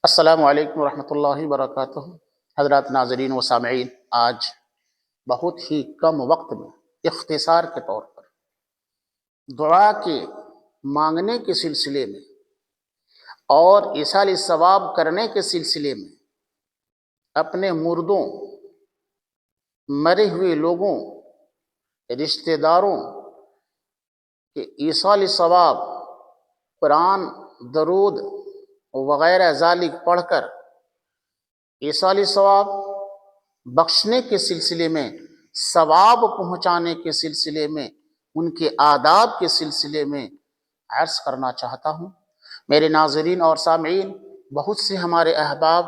السلام علیکم ورحمۃ اللہ وبرکاتہ۔ حضرات ناظرین و سامعین، آج بہت ہی کم وقت میں اختصار کے طور پر دعا کے مانگنے کے سلسلے میں اور ایصال ثواب کرنے کے سلسلے میں اپنے مردوں، مرے ہوئے لوگوں، رشتہ داروں کے ایصال ثواب، قرآن، درود وغیرہ ذالک پڑھ کر ایصال ثواب بخشنے کے سلسلے میں، ثواب پہنچانے کے سلسلے میں، ان کے آداب کے سلسلے میں عرض کرنا چاہتا ہوں۔ میرے ناظرین اور سامعین، بہت سے ہمارے احباب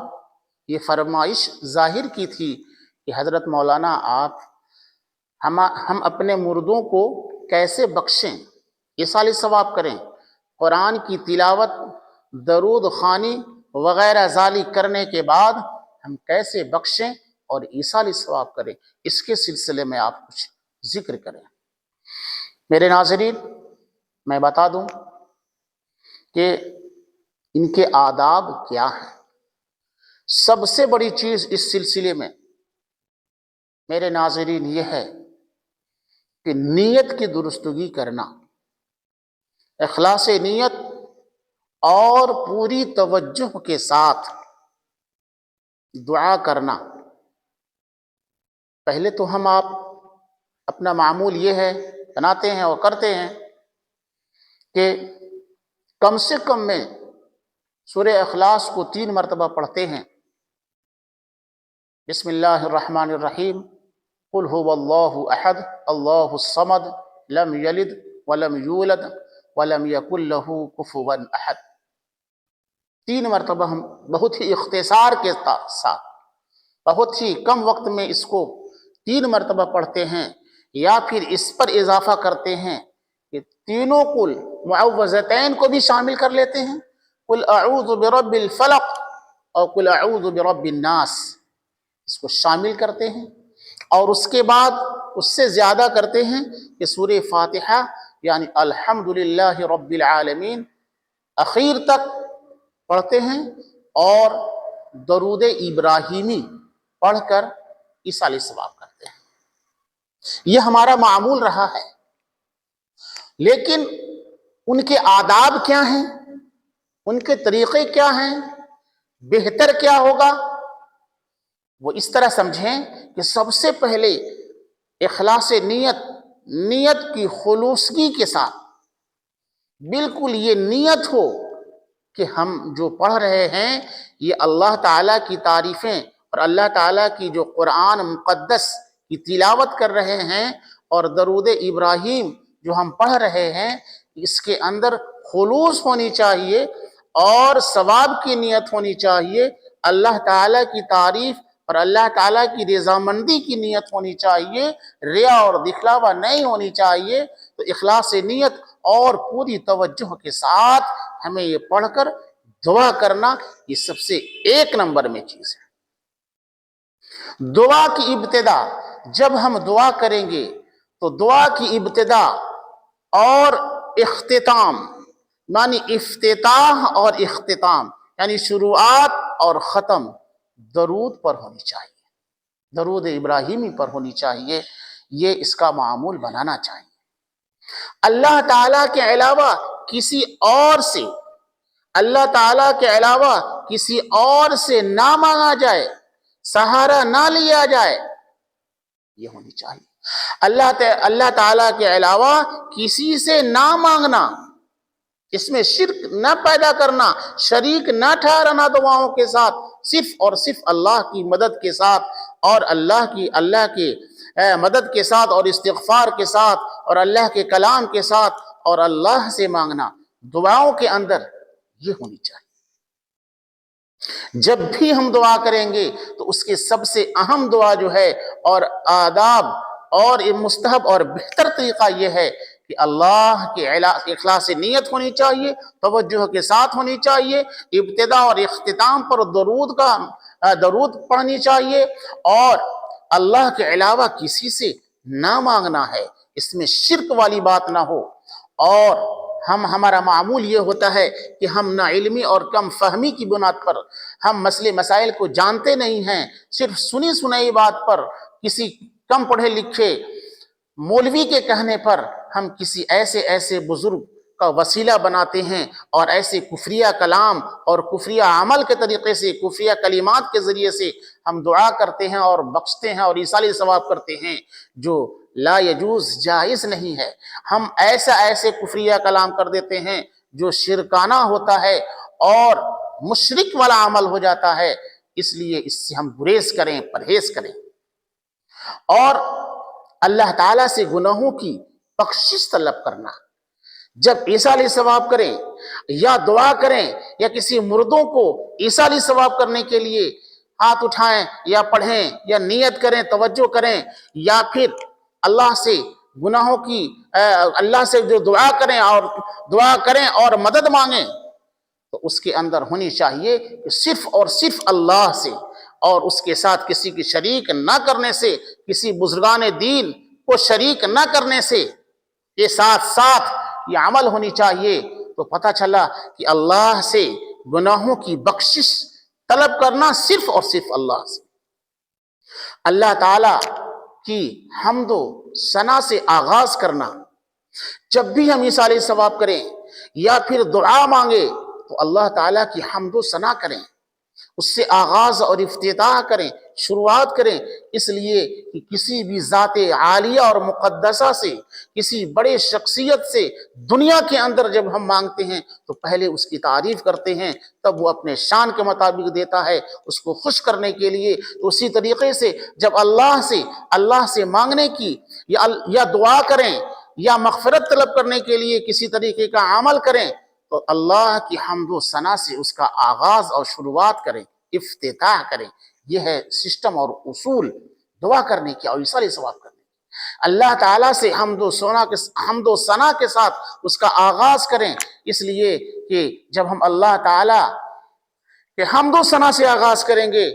یہ فرمائش ظاہر کی تھی کہ حضرت مولانا آپ ہم اپنے مردوں کو کیسے بخشیں، ایصال ثواب کریں، قرآن کی تلاوت، درود خوانی وغیرہ ذالک کرنے کے بعد ہم کیسے بخشیں اور ایصال ثواب کریں، اس کے سلسلے میں آپ کچھ ذکر کریں۔ میرے ناظرین، میں بتا دوں کہ ان کے آداب کیا ہیں۔ سب سے بڑی چیز اس سلسلے میں میرے ناظرین یہ ہے کہ نیت کی درستگی کرنا، اخلاص نیت اور پوری توجہ کے ساتھ دعا کرنا۔ پہلے تو آپ اپنا معمول یہ ہے بناتے ہیں اور کرتے ہیں کہ کم سے کم میں سورہ اخلاص کو 3 مرتبہ پڑھتے ہیں۔ بسم اللہ الرحمن الرحیم، قل هو اللہ احد اللہ الصمد لم یلد ولم یولد ولم یکن لہ کفوا احد۔ 3 مرتبہ ہم بہت ہی اختصار کے ساتھ بہت ہی کم وقت میں اس کو 3 مرتبہ پڑھتے ہیں، یا پھر اس پر اضافہ کرتے ہیں کہ تینوں قل معوذتین کو بھی شامل کر لیتے ہیں، قل اعوذ برب الفلق اور قل اعوذ برب الناس، اس کو شامل کرتے ہیں، اور اس کے بعد اس سے زیادہ کرتے ہیں کہ سورہ فاتحہ یعنی الحمدللہ رب العالمین اخیر تک پڑھتے ہیں، اور درود ابراہیمی پڑھ کر ایصال ثواب کرتے ہیں۔ یہ ہمارا معمول رہا ہے، لیکن ان کے آداب کیا ہیں، ان کے طریقے کیا ہیں، بہتر کیا ہوگا؟ وہ اس طرح سمجھیں کہ سب سے پہلے اخلاص نیت کی خلوصگی کے ساتھ بالکل یہ نیت ہو کہ ہم جو پڑھ رہے ہیں یہ اللہ تعالیٰ کی تعریفیں اور اللہ تعالیٰ کی جو قرآن مقدس کی تلاوت کر رہے ہیں، اور درود ابراہیم جو ہم پڑھ رہے ہیں، اس کے اندر خلوص ہونی چاہیے اور ثواب کی نیت ہونی چاہیے، اللہ تعالیٰ کی تعریف اور اللہ تعالیٰ کی رضامندی کی نیت ہونی چاہیے، ریا اور دکھلاوا نہیں ہونی چاہیے۔ تو اخلاص نیت اور پوری توجہ کے ساتھ ہمیں یہ پڑھ کر دعا کرنا، یہ سب سے 1 نمبر میں چیز ہے۔ دعا کی ابتدا، جب ہم دعا کریں گے تو دعا کی ابتدا اور اختتام، یعنی افتتاح اور اختتام، یعنی شروعات اور ختم درود پر ہونی چاہیے، درود ابراہیمی پر ہونی چاہیے۔ یہ اس کا معمول بنانا چاہیے۔ اللہ تعالیٰ کے علاوہ کسی اور سے، اللہ تعالیٰ کے علاوہ کسی اور سے نہ مانگا جائے، سہارا نہ لیا جائے، یہ ہونی چاہیے۔ اللہ تعالیٰ کے علاوہ کسی سے نہ مانگنا، اس میں شرک نہ پیدا کرنا، شریک نہ ٹھہرانا دعاؤں کے ساتھ، صرف اور صرف اللہ کی مدد کے ساتھ اور اللہ کی مدد کے ساتھ اور استغفار کے ساتھ اور اللہ کے کلام کے ساتھ اور اللہ سے مانگنا دعاؤں کے اندر، یہ ہونی چاہیے۔ جب بھی ہم دعا کریں گے تو اس کے سب سے اہم دعا جو ہے اور آداب اور مستحب اور بہتر طریقہ یہ ہے کہ اللہ کے اخلاص نیت ہونی چاہیے، توجہ کے ساتھ ہونی چاہیے، ابتدا اور اختتام پر درود پڑھنی چاہیے، اور اللہ کے علاوہ کسی سے نہ مانگنا ہے، اس میں شرک والی بات نہ ہو، اور ہمارا معمول یہ ہوتا ہے کہ ہم نا علمی اور کم فہمی کی بنیاد پر ہم مسئلے مسائل کو جانتے نہیں ہیں، صرف سنی سنائی بات پر کسی کم پڑھے لکھے مولوی کے کہنے پر ہم کسی ایسے بزرگ کا وسیلہ بناتے ہیں اور ایسے کفریہ کلام اور کفریہ عمل کے طریقے سے، کفریہ کلمات کے ذریعے سے ہم دعا کرتے ہیں اور بخشتے ہیں اور ایصال ثواب کرتے ہیں، جو لا یجوز، جائز نہیں ہے۔ ہم ایسے کفریہ کلام کر دیتے ہیں جو شرکانہ ہوتا ہے اور مشرک والا عمل ہو جاتا ہے، اس لیے اس سے ہم گریز کریں، پرہیز کریں، اور اللہ تعالیٰ سے گناہوں کی بخشش طلب کرنا۔ جب ایصال ثواب کریں یا دعا کریں یا کسی مردوں کو ایصال ثواب کرنے کے لیے ہاتھ اٹھائیں یا پڑھیں یا نیت کریں، توجہ کریں، یا پھر اللہ سے گناہوں کی اللہ سے جو دعا کریں اور مدد مانگیں، تو اس کے اندر ہونی چاہیے کہ صرف اور صرف اللہ سے، اور اس کے ساتھ کسی کی شریک نہ کرنے سے، کسی بزرگان دین کو شریک نہ کرنے سے، یہ ساتھ یہ عمل ہونی چاہیے۔ تو پتہ چلا کہ اللہ سے گناہوں کی بخشش طلب کرنا صرف اور صرف اللہ سے، اللہ تعالی کی حمد و ثنا سے آغاز کرنا۔ جب بھی ہم ایصال ثواب کریں یا پھر دعا مانگے تو اللہ تعالیٰ کی حمد و ثنا کریں، اس سے آغاز اور افتتاح کریں، شروعات کریں، اس لیے کہ کسی بھی ذات عالیہ اور مقدسہ سے، کسی بڑے شخصیت سے دنیا کے اندر جب ہم مانگتے ہیں تو پہلے اس کی تعریف کرتے ہیں، تب وہ اپنے شان کے مطابق دیتا ہے اس کو خوش کرنے کے لیے۔ تو اسی طریقے سے جب اللہ سے مانگنے کی یا دعا کریں یا مغفرت طلب کرنے کے لیے کسی طریقے کا عمل کریں تو اللہ کی حمد و ثنا سے اس کا آغاز اور شروعات کریں، افتتاح کریں۔ یہ ہے سسٹم اور اصول دعا کرنے کی اور ایصال ثواب کرنے کی۔ اللہ تعالیٰ سے حمد و ثنا کے ساتھ اس کا آغاز کریں، اس لیے کہ جب ہم اللہ تعالیٰ کے حمد و ثنا سے آغاز کریں گے،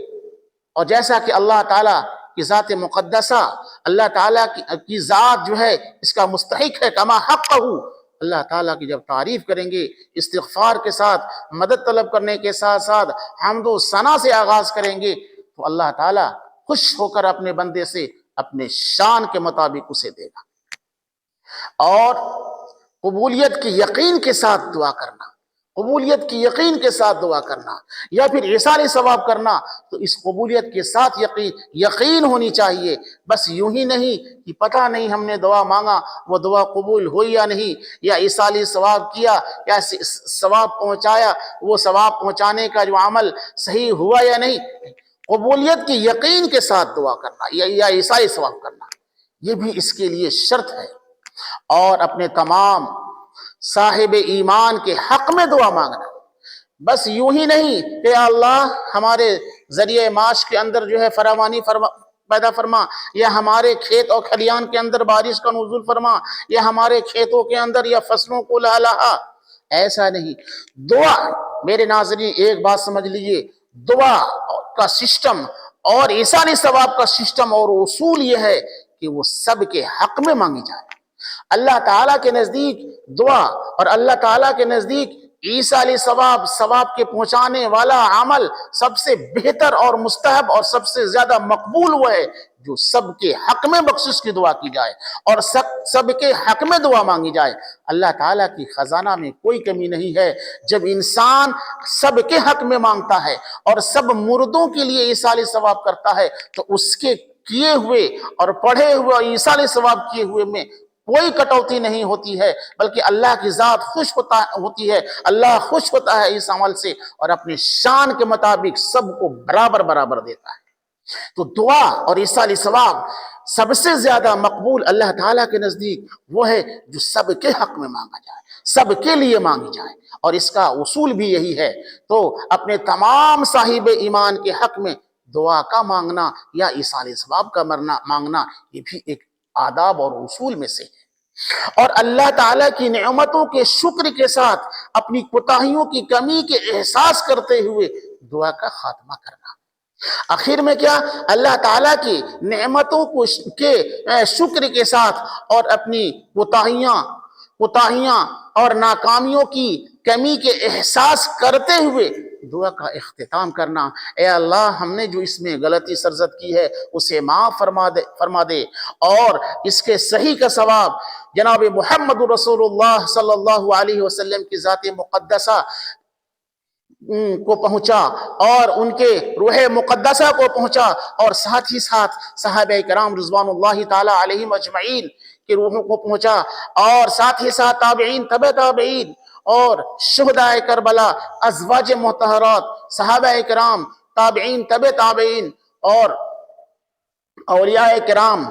اور جیسا کہ اللہ تعالیٰ کی ذات مقدسہ، اللہ تعالیٰ کی ذات جو ہے اس کا مستحق ہے، کما حقہ، اللہ تعالیٰ کی جب تعریف کریں گے، استغفار کے ساتھ، مدد طلب کرنے کے ساتھ ساتھ حمد و ثنا سے آغاز کریں گے، تو اللہ تعالیٰ خوش ہو کر اپنے بندے سے اپنے شان کے مطابق اسے دے گا۔ اور قبولیت کی یقین کے ساتھ دعا کرنا، قبولیت کی یقین کے ساتھ دعا کرنا یا پھر ایصال ثواب کرنا، تو اس قبولیت کے ساتھ یقین ہونی چاہیے، بس یوں ہی نہیں کہ پتہ نہیں ہم نے دعا مانگا وہ دعا قبول ہوئی یا نہیں، یا ایصال ثواب کیا یا ثواب پہنچایا، وہ ثواب پہنچانے کا جو عمل صحیح ہوا یا نہیں۔ قبولیت کی یقین کے ساتھ دعا کرنا یا ایصال ثواب کرنا، یہ بھی اس کے لیے شرط ہے۔ اور اپنے تمام صاحب ایمان کے حق میں دعا مانگنا، بس یوں ہی نہیں کہ اللہ ہمارے ذریعے معاش کے اندر جو ہے فراوانی پیدا فرما، یا ہمارے کھیت اور کھلیان کے اندر بارش کا نزول فرما، یا ہمارے کھیتوں کے اندر یا فصلوں کو لہا۔ ایسا نہیں۔ دعا، میرے ناظرین ایک بات سمجھ لیجئے، دعا کا سسٹم اور ایصال ثواب کا سسٹم اور اصول یہ ہے کہ وہ سب کے حق میں مانگی جائے۔ اللہ تعالیٰ کے نزدیک دعا اور اللہ تعالیٰ کے نزدیک ایصال ثواب کے پہنچانے والا عمل سب سے بہتر اور مستحب اور سب سے زیادہ مقبول وہ ہے جو سب کے حق میں بخشش کی دعا کی جائے اور سب کے حق میں دعا مانگی جائے۔ اللہ تعالیٰ کی خزانہ میں کوئی کمی نہیں ہے۔ جب انسان سب کے حق میں مانگتا ہے اور سب مردوں کے لیے ایصال ثواب کرتا ہے تو اس کے کیے ہوئے اور پڑھے ہوئے اور ایصال ثواب کیے ہوئے میں کوئی کٹوتی نہیں ہوتی ہے، بلکہ اللہ کی ذات خوش ہوتی ہے، اللہ خوش ہوتا ہے اس عمل سے اور اپنے شان کے مطابق سب کو برابر دیتا ہے۔ تو دعا اور ایصال ثواب سب سے زیادہ مقبول اللہ تعالیٰ کے نزدیک وہ ہے جو سب کے حق میں مانگا جائے، سب کے لیے مانگی جائے، اور اس کا اصول بھی یہی ہے۔ تو اپنے تمام صاحب ایمان کے حق میں دعا کا مانگنا یا ایصال ثواب کا مانگنا، یہ بھی ایک آداب اور اصول میں سے ہے۔ اور اللہ تعالیٰ کی نعمتوں کے شکر کے ساتھ اپنی کوتاہیوں کی کمی کے احساس کرتے ہوئے دعا کا خاتمہ کرنا۔ آخر میں کیا؟ اللہ تعالیٰ کی نعمتوں کے شکر کے ساتھ اور اپنی کوتاہیاں کوتاہیاں اور ناکامیوں کی کمی کے احساس کرتے ہوئے دعا کا اختتام کرنا، اے اللہ ہم نے جو اس میں غلطی سرزد کی ہے اسے معاف فرما دے اور اس کے صحیح کا ثواب جناب محمد رسول اللہ صلی اللہ علیہ وسلم کی ذات مقدسہ کو پہنچا اور ان کے روح مقدسہ کو پہنچا اور ساتھ ہی ساتھ صحابہ کرام رضوان اللہ تعالی علیہم اجمعین کی روحوں کو پہنچا اور ساتھ ہی ساتھ تابعین، تبع تابعین اور شہداء کربلا، ازواج مطہرات، صحابہ کرام، تابعین، تبع تابعین اور اولیاء کرام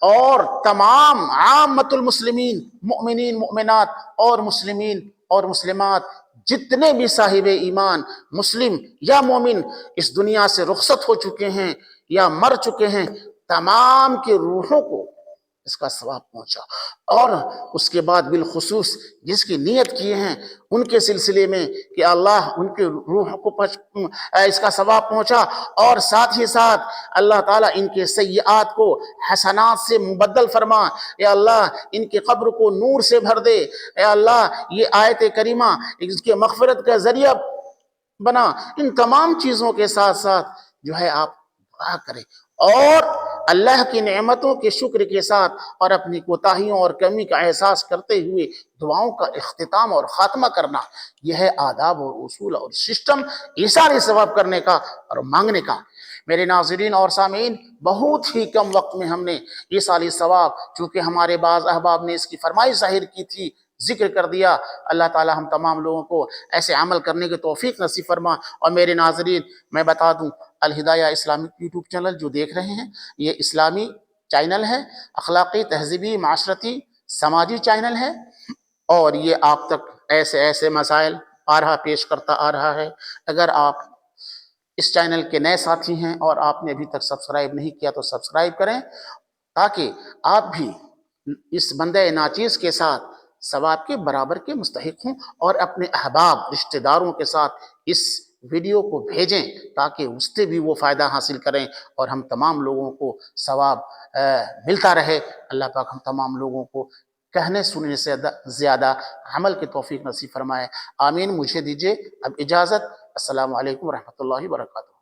اور تمام عامت المسلمین، مؤمنین، مؤمنات اور مسلمین اور مسلمات، جتنے بھی صاحب ایمان مسلم یا مومن اس دنیا سے رخصت ہو چکے ہیں یا مر چکے ہیں، تمام کی روحوں کو اس کا ثواب پہنچا۔ اور اس کے بعد بالخصوص جس کی نیت کیے ہیں ان کے سلسلے میں کہ اللہ ان کے روح کو اس کا ثواب پہنچا اور ساتھ ہی ساتھ اللہ تعالیٰ ان کے سیئات کو حسنات سے مبدل فرما، اے اللہ ان کے قبر کو نور سے بھر دے، اے اللہ یہ آیت کریمہ اس کے مغفرت کا ذریعہ بنا۔ ان تمام چیزوں کے ساتھ ساتھ جو ہے آپ دعا کریں اور اللہ کی نعمتوں کے شکر کے ساتھ اور اپنی کوتاہیوں اور کمی کا احساس کرتے ہوئے دعاؤں کا اختتام اور خاتمہ کرنا، یہ ہے آداب اور اصول اور سسٹم ایثار ثواب کرنے کا اور مانگنے کا۔ میرے ناظرین اور سامعین، بہت ہی کم وقت میں ہم نے ایثار ثواب، چونکہ ہمارے بعض احباب نے اس کی فرمائش ظاہر کی تھی، ذکر کر دیا۔ اللہ تعالی ہم تمام لوگوں کو ایسے عمل کرنے کی توفیق نصیب فرما۔ اور میرے ناظرین میں بتا دوں، الہدایہ اسلامک یوٹیوب چینل جو دیکھ رہے ہیں یہ اسلامی چینل ہے، اخلاقی، تہذیبی، معاشرتی، سماجی چینل ہے اور یہ آپ تک ایسے مسائل پیش کرتا آ رہا ہے۔ اگر آپ اس چینل کے نئے ساتھی ہیں اور آپ نے ابھی تک سبسکرائب نہیں کیا تو سبسکرائب کریں تاکہ آپ بھی اس بندہ ناچیز کے ساتھ ثواب کے برابر کے مستحق ہوں اور اپنے احباب، رشتہ داروں کے ساتھ اس ویڈیو کو بھیجیں تاکہ اس سے بھی وہ فائدہ حاصل کریں اور ہم تمام لوگوں کو ثواب ملتا رہے۔ اللہ پاک ہم تمام لوگوں کو کہنے سننے سے زیادہ عمل کی توفیق نصیب فرمائے۔ آمین۔ مجھے دیجیے اب اجازت۔ السلام علیکم ورحمۃ اللہ وبرکاتہ۔